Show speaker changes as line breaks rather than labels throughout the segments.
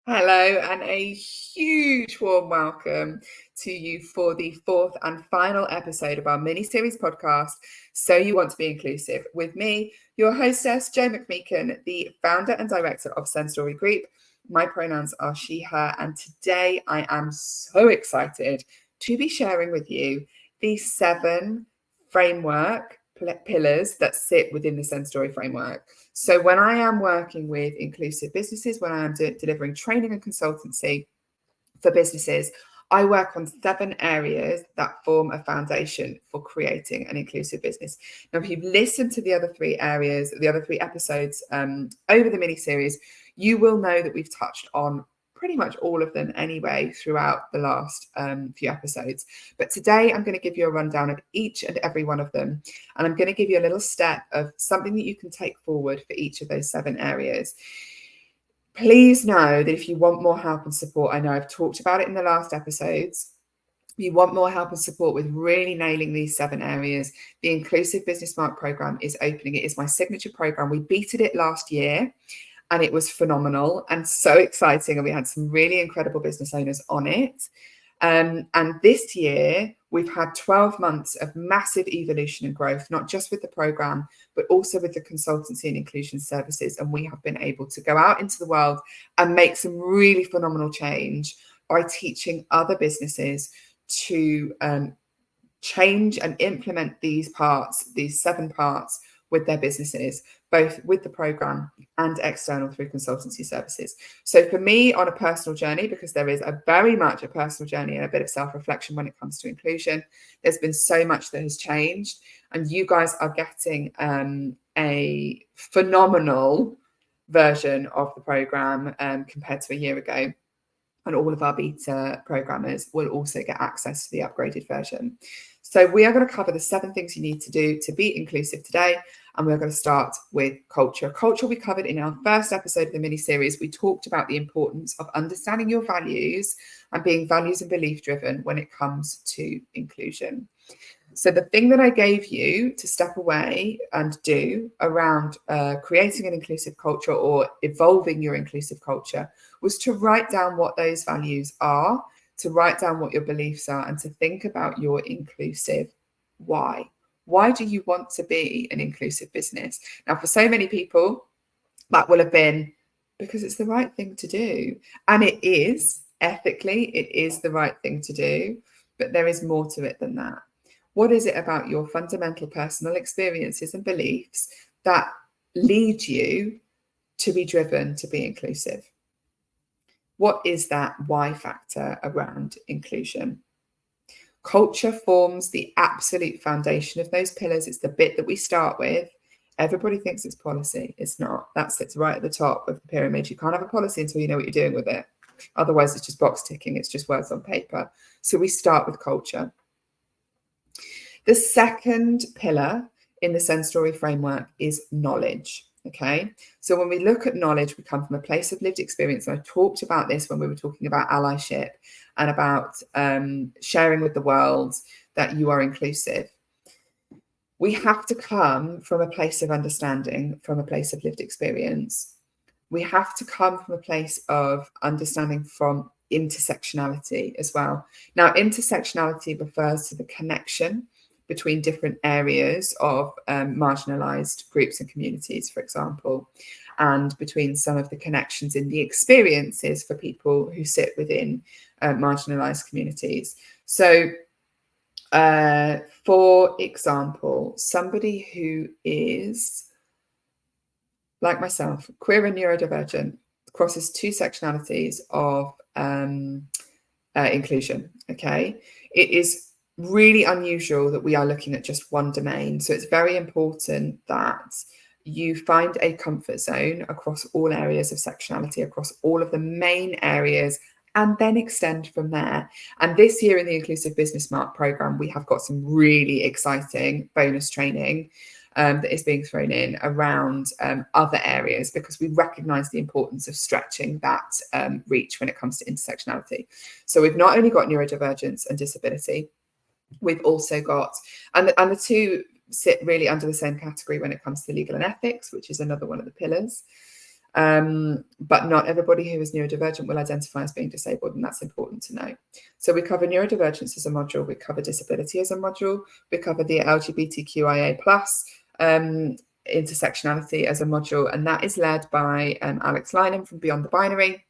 Hello, and a huge warm welcome to you for the fourth and final episode of our mini series podcast, So You Want to Be Inclusive, with me, your hostess, Jo McMeekin, the founder and director of SENStory Group. My pronouns are she, her, and today I am so excited to be sharing with you the 7 framework pillars that sit within the SENStory framework. So when I am working with inclusive businesses, when I am delivering training and consultancy for businesses, I work on 7 areas that form a foundation for creating an inclusive business. Now, if you've listened to the other 3 areas, the other 3 episodes over the mini series, you will know that we've touched on pretty much all of them anyway throughout the last few episodes. But today I'm going to give you a rundown of each and every one of them. And I'm going to give you a little step of something that you can take forward for each of those 7 areas. Please know that if you want more help and support, I know I've talked about it in the last episodes. If you want more help and support with really nailing these 7 areas, the Inclusive Business Mark program is opening. It is my signature program. We beated it last year, and it was phenomenal and so exciting. And we had some really incredible business owners on it. And this year, we've had 12 months of massive evolution and growth, not just with the program, but also with the consultancy and inclusion services. And we have been able to go out into the world and make some really phenomenal change by teaching other businesses to change and implement these 7 parts with their businesses, both with the program and external through consultancy services. So for me, on a personal journey, because there is very much a personal journey and a bit of self-reflection when it comes to inclusion, there's been so much that has changed, and you guys are getting a phenomenal version of the program compared to a year ago. And all of our beta programmers will also get access to the upgraded version. So we are going to cover the 7 things you need to do to be inclusive today. And we're going to start with culture. Culture we covered in our first episode of the mini-series. We talked about the importance of understanding your values and being values and belief driven when it comes to inclusion. So the thing that I gave you to step away and do around creating an inclusive culture or evolving your inclusive culture was to write down what those values are, to write down what your beliefs are, and to think about your inclusive why. Why do you want to be an inclusive business? Now, for so many people, that will have been because it's the right thing to do. And it is, ethically, it is the right thing to do, but there is more to it than that. What is it about your fundamental personal experiences and beliefs that lead you to be driven to be inclusive? What is that why factor around inclusion? Culture forms the absolute foundation of those pillars. It's the bit that we start with. Everybody thinks it's policy. It's not. That sits right at the top of the pyramid. You can't have a policy until you know what you're doing with it. Otherwise, it's just box ticking. It's just words on paper. So we start with culture. The second pillar in the SENStory framework is knowledge. Okay, so when we look at knowledge, we come from a place of lived experience. And I talked about this when we were talking about allyship and about sharing with the world that you are inclusive. We have to come from a place of understanding, from a place of lived experience. We have to come from a place of understanding from intersectionality as well. Now, intersectionality refers to the connection between different areas of marginalized groups and communities, for example, and between some of the connections in the experiences for people who sit within marginalized communities. So, for example, somebody who is, like myself, queer and neurodivergent, crosses 2 sectionalities of inclusion, okay? It is really unusual that we are looking at just one domain. So it's very important that you find a comfort zone across all areas of sectionality, across all of the main areas, and then extend from there. And this year in the Inclusive Business Mark program, we have got some really exciting bonus training that is being thrown in around other areas, because we recognise the importance of stretching that reach when it comes to intersectionality. So we've not only got neurodivergence and disability, we've also got, and the 2 sit really under the same category when it comes to legal and ethics, which is another one of the pillars. But not everybody who is neurodivergent will identify as being disabled, and that's important to know. So we cover neurodivergence as a module, we cover disability as a module, we cover the LGBTQIA+ intersectionality as a module, and that is led by Alex Lynham from Beyond the Binary,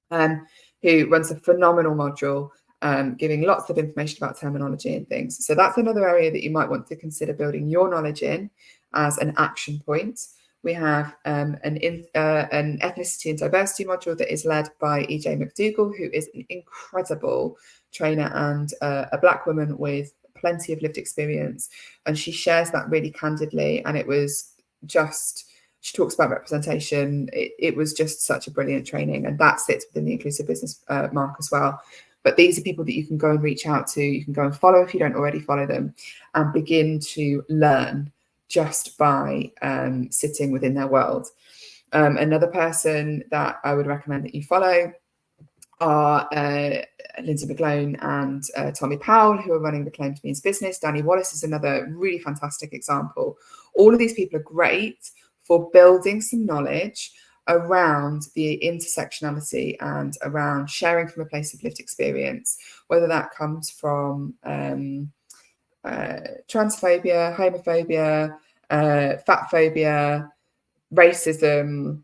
who runs a phenomenal module, giving lots of information about terminology and things. So that's another area that you might want to consider building your knowledge in as an action point. We have an ethnicity and diversity module that is led by EJ McDougall, who is an incredible trainer and a Black woman with plenty of lived experience. And she shares that really candidly. And it was just, she talks about representation. It was just such a brilliant training. And that sits within the Inclusive Business Mark as well. But these are people that you can go and reach out to. You can go and follow if you don't already follow them, and begin to learn just by sitting within their world. Another person that I would recommend that you follow are Lindsay McGlone and Tommy Powell, who are running the Claim to Means business. Danny Wallace is another really fantastic example. All of these people are great for building some knowledge around the intersectionality and around sharing from a place of lived experience, whether that comes from transphobia, homophobia, fat phobia, racism,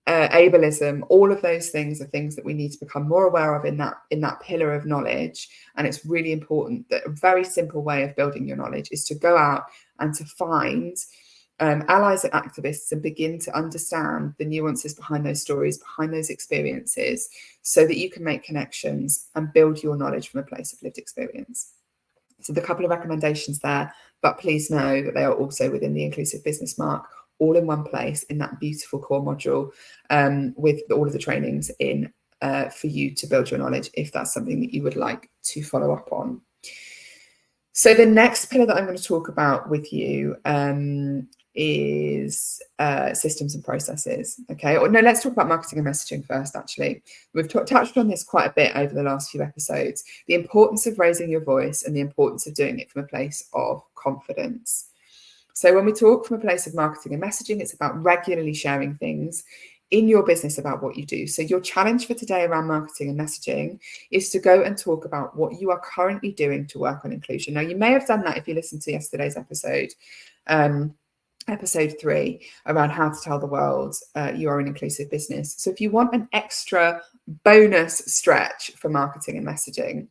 ableism. All of those things are things that we need to become more aware of in that pillar of knowledge. And it's really important that a very simple way of building your knowledge is to go out and to find allies and activists and begin to understand the nuances behind those stories, behind those experiences, so that you can make connections and build your knowledge from a place of lived experience. So the couple of recommendations there, but please know that they are also within the Inclusive Business Mark, all in one place in that beautiful core module, with all of the trainings in for you to build your knowledge, if that's something that you would like to follow up on. So the next pillar that I'm going to talk about with you is systems and processes. Okay, or no, let's talk about marketing and messaging first. Actually, we've touched on this quite a bit over the last few episodes, the importance of raising your voice and the importance of doing it from a place of confidence. So when we talk from a place of marketing and messaging, it's about regularly sharing things in your business about what you do. So your challenge for today around marketing and messaging is to go and talk about what you are currently doing to work on inclusion. Now, you may have done that if you listened to yesterday's episode, episode 3, around how to tell the world you are an inclusive business. So if you want an extra bonus stretch for marketing and messaging,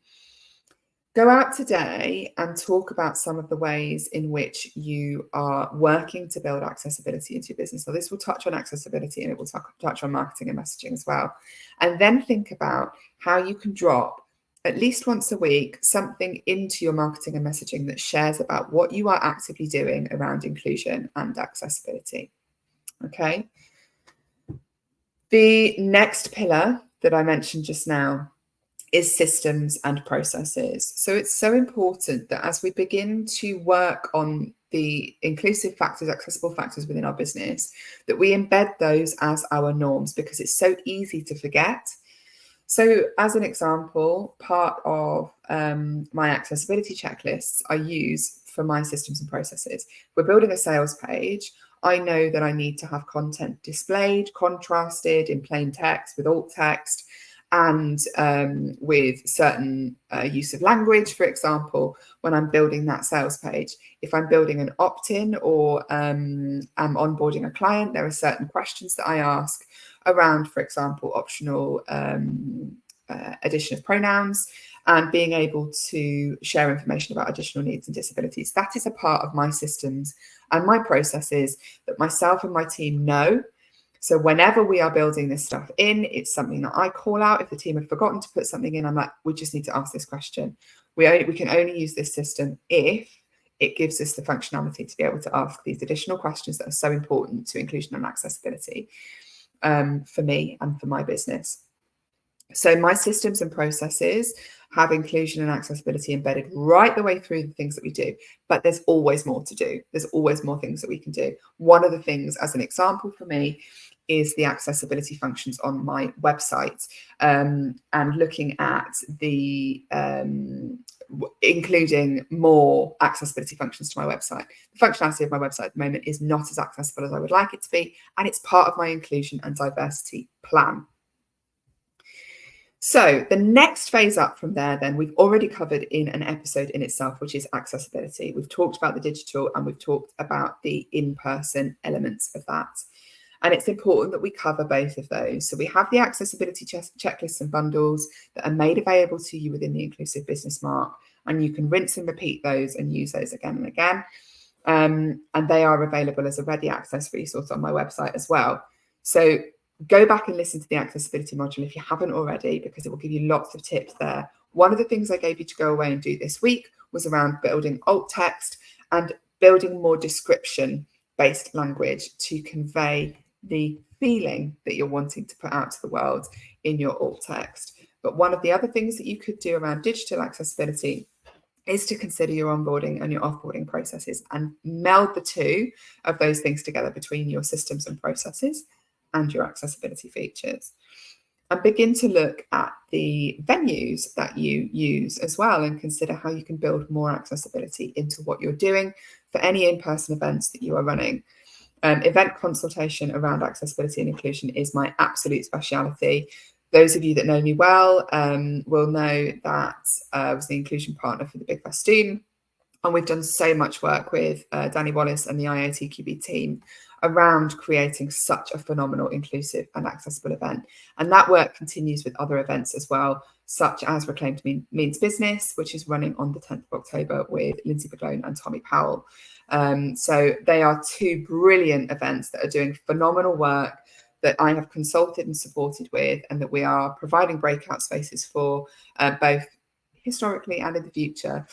go out today and talk about some of the ways in which you are working to build accessibility into your business. So this will touch on accessibility and it will touch on marketing and messaging as well. And then think about how you can drop at least once a week something into your marketing and messaging that shares about what you are actively doing around inclusion and accessibility. Okay. The next pillar that I mentioned just now is systems and processes. So it's so important that as we begin to work on the inclusive factors, accessible factors within our business, that we embed those as our norms, because it's so easy to forget. So as an example, part of my accessibility checklists I use for my systems and processes. We're building a sales page. I know that I need to have content displayed, contrasted in plain text with alt text, and with certain use of language. For example, when I'm building that sales page, if I'm building an opt-in or I'm onboarding a client, there are certain questions that I ask around, for example, optional addition of pronouns and being able to share information about additional needs and disabilities. That is a part of my systems and my processes that myself and my team know. So whenever we are building this stuff in, it's something that I call out. If the team have forgotten to put something in, I'm like, we just need to ask this question. We can only use this system if it gives us the functionality to be able to ask these additional questions that are so important to inclusion and accessibility for me and for my business. So my systems and processes have inclusion and accessibility embedded right the way through the things that we do, but there's always more to do. There's always more things that we can do. One of the things, as an example for me, is the accessibility functions on my website, and looking at the including more accessibility functions to my website. The functionality of my website at the moment is not as accessible as I would like it to be, and it's part of my inclusion and diversity plan. So the next phase up from there, then, we've already covered in an episode in itself, which is accessibility. We've talked about the digital and we've talked about the in-person elements of that. And it's important that we cover both of those. So we have the accessibility checklists and bundles that are made available to you within the Inclusive Business Mark, and you can rinse and repeat those and use those again and again. And they are available as a ready access resource on my website as well. So go back and listen to the accessibility module if you haven't already, because it will give you lots of tips there. One of the things I gave you to go away and do this week was around building alt text and building more description-based language to convey the feeling that you're wanting to put out to the world in your alt text. But one of the other things that you could do around digital accessibility is to consider your onboarding and your offboarding processes and meld the two of those things together between your systems and processes and your accessibility features, and begin to look at the venues that you use as well, and consider how you can build more accessibility into what you're doing for any in-person events that you are running. Event consultation around accessibility and inclusion is my absolute speciality. Those of you that know me well will know that I was the inclusion partner for the Big Festoon, and we've done so much work with Danny Wallace and the IATQB team around creating such a phenomenal, inclusive and accessible event. And that work continues with other events as well, such as Reclaimed Means Business, which is running on the 10th of October with Lindsay Baglone and Tommy Powell. So they are two brilliant events that are doing phenomenal work that I have consulted and supported with, and that we are providing breakout spaces for, both historically and in the future.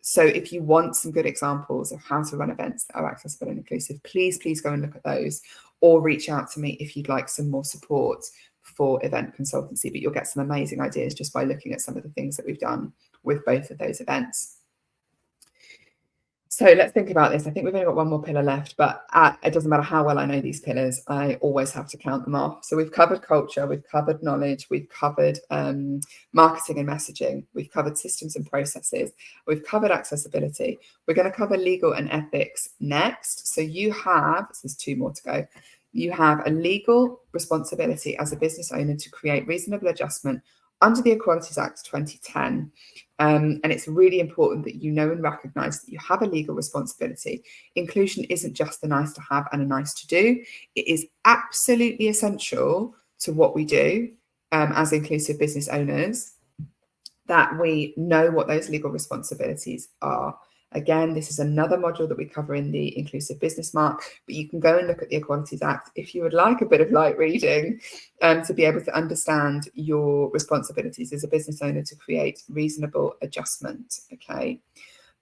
So if you want some good examples of how to run events that are accessible and inclusive, please go and look at those, or reach out to me if you'd like some more support for event consultancy. But you'll get some amazing ideas just by looking at some of the things that we've done with both of those events. So let's think about this. I think we've only got one more pillar left, but it doesn't matter how well I know these pillars, I always have to count them off. So we've covered culture, we've covered knowledge, we've covered marketing and messaging, we've covered systems and processes, we've covered accessibility. We're going to cover legal and ethics next. So you have, so there's two more to go. You have a legal responsibility as a business owner to create reasonable adjustment under the Equalities Act 2010. And it's really important that you know and recognise that you have a legal responsibility. Inclusion isn't just a nice to have and a nice to do. It is absolutely essential to what we do as inclusive business owners, that we know what those legal responsibilities are. Again, this is another module that we cover in the Inclusive Business Mark, but you can go and look at the Equalities Act if you would like a bit of light reading to be able to understand your responsibilities as a business owner to create reasonable adjustment, okay?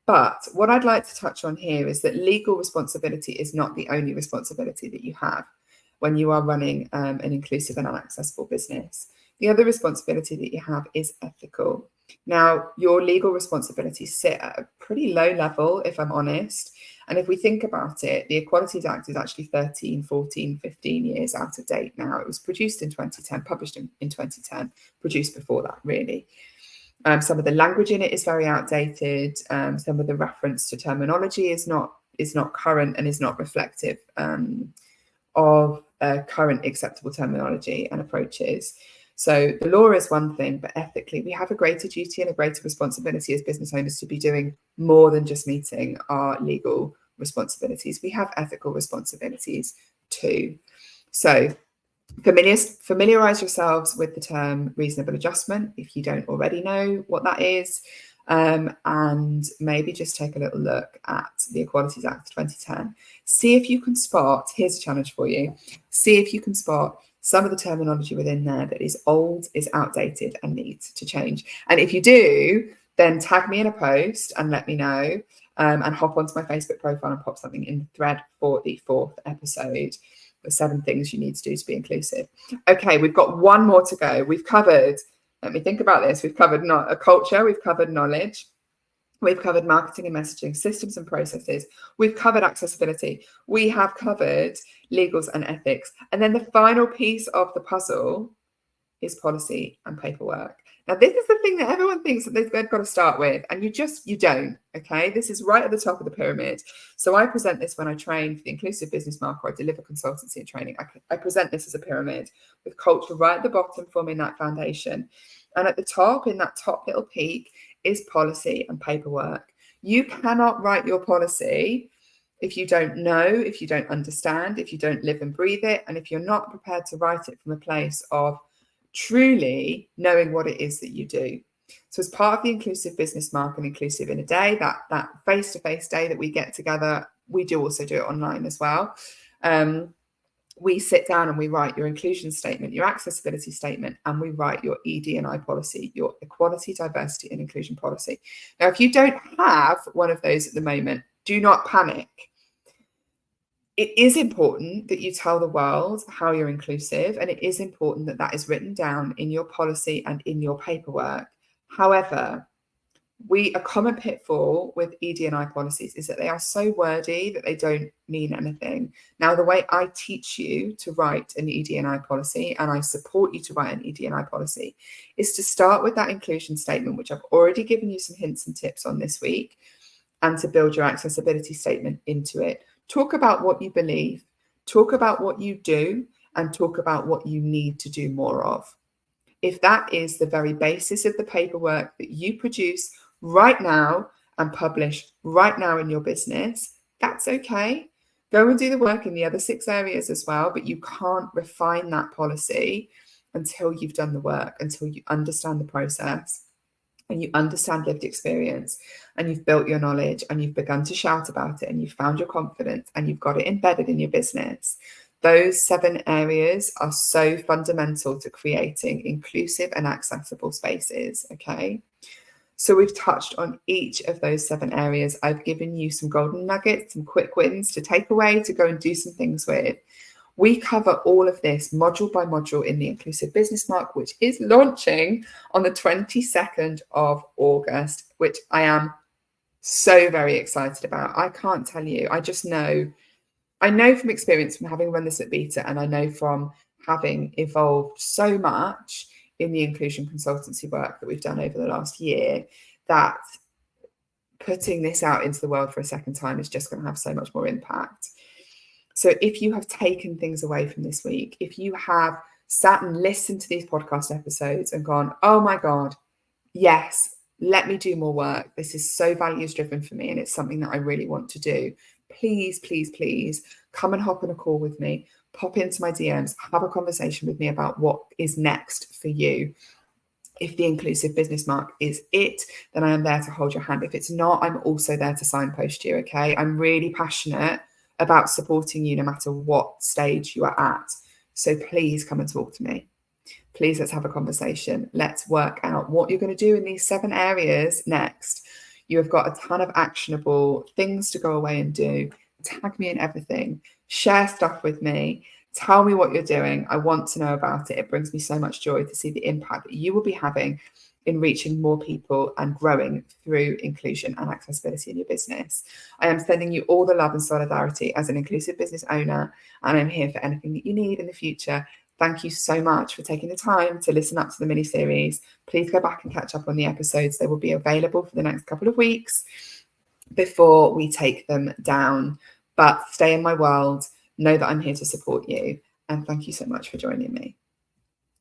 But what I'd like to touch on here is that legal responsibility is not the only responsibility that you have when you are running an inclusive and accessible business. The other responsibility that you have is ethical. Now, your legal responsibilities sit at a pretty low level, if I'm honest. And if we think about it, the Equalities Act is actually 13, 14, 15 years out of date now. It was produced in 2010, published in 2010, produced before that, really. Some of the language in it is very outdated. Some of the reference to terminology is not current and is not reflective of current acceptable terminology and approaches. So the law is one thing, but ethically, we have a greater duty and a greater responsibility as business owners to be doing more than just meeting our legal responsibilities. We have ethical responsibilities too. So familiarize yourselves with the term reasonable adjustment if you don't already know what that is, and maybe just take a little look at the Equalities Act 2010. See if you can spot, here's a challenge for you, see if you can spot some of the terminology within there that is old, is outdated, and needs to change. And if you do, then tag me in a post and let me know, and hop onto my Facebook profile and pop something in the thread for the 4th episode, the 7 things you need to do to be inclusive. Okay, we've got one more to go. We've covered, let me think about this, we've covered a culture, we've covered knowledge, We've covered marketing and messaging, systems and processes. We've covered accessibility. We have covered legals and ethics. And then the final piece of the puzzle is policy and paperwork. Now, this is the thing that everyone thinks that they've got to start with, and you don't, okay? This is right at the top of the pyramid. So I present this when I train for the Inclusive Business Market, or I deliver consultancy and training. I present this as a pyramid with culture right at the bottom, forming that foundation. And at the top, in that top little peak, is policy and paperwork. You cannot write your policy if you don't know, if you don't understand, if you don't live and breathe it, and if you're not prepared to write it from a place of truly knowing what it is that you do. So as part of the Inclusive Business Mark and Inclusive in a Day, that face-to-face day that we get together, we do also do it online as well. We sit down and we write your inclusion statement, your accessibility statement, and we write your ED&I policy, your equality, diversity, and inclusion policy. Now, if you don't have one of those at the moment, do not panic. It is important that you tell the world how you're inclusive, and it is important that that is written down in your policy and in your paperwork. However, a common pitfall with ED&I policies is that they are so wordy that they don't mean anything. Now, the way I teach you to write an ED&I policy, and I support you to write an ED&I policy, is to start with that inclusion statement, which I've already given you some hints and tips on this week, and to build your accessibility statement into it. Talk about what you believe, talk about what you do, and talk about what you need to do more of. If that is the very basis of the paperwork that you produce right now and publish right now in your business, that's okay. Go and do the work in the other 6 areas as well, but you can't refine that policy until you've done the work, until you understand the process and you understand lived experience, and you've built your knowledge, and you've begun to shout about it, and you've found your confidence, and you've got it embedded in your business. Those 7 areas are so fundamental to creating inclusive and accessible spaces, okay? So we've touched on each of those 7 areas. I've given you some golden nuggets, some quick wins to take away, to go and do some things with. We cover all of this module by module in the Inclusive Business Mark, which is launching on the 22nd of August, which I am so very excited about. I can't tell you. I know from experience, from having run this at Beta, and I know from having evolved so much in the inclusion consultancy work that we've done over the last year, that putting this out into the world for a second time is just going to have so much more impact. So if you have taken things away from this week, if you have sat and listened to these podcast episodes and gone, oh my God, yes, let me do more work. This is so values driven for me, and it's something that I really want to do. Please, please, please come and hop on a call with me, pop into my DMs, have a conversation with me about what is next for you. If the Inclusive Business Mark is it, then I am there to hold your hand. If it's not, I'm also there to signpost you, okay? I'm really passionate about supporting you no matter what stage you are at. So please come and talk to me. Please, let's have a conversation. Let's work out what you're going to do in these 7 areas next. You have got a ton of actionable things to go away and do. Tag me in everything. Share stuff with me. Tell me what you're doing. I want to know about it. It brings me so much joy to see the impact that you will be having in reaching more people and growing through inclusion and accessibility in your business. I am sending you all the love and solidarity as an inclusive business owner, and I'm here for anything that you need in the future. Thank you so much for taking the time to listen up to the mini-series. Please go back and catch up on the episodes. They will be available for the next couple of weeks before we take them down. But stay in my world. Know that I'm here to support you. And thank you so much for joining me.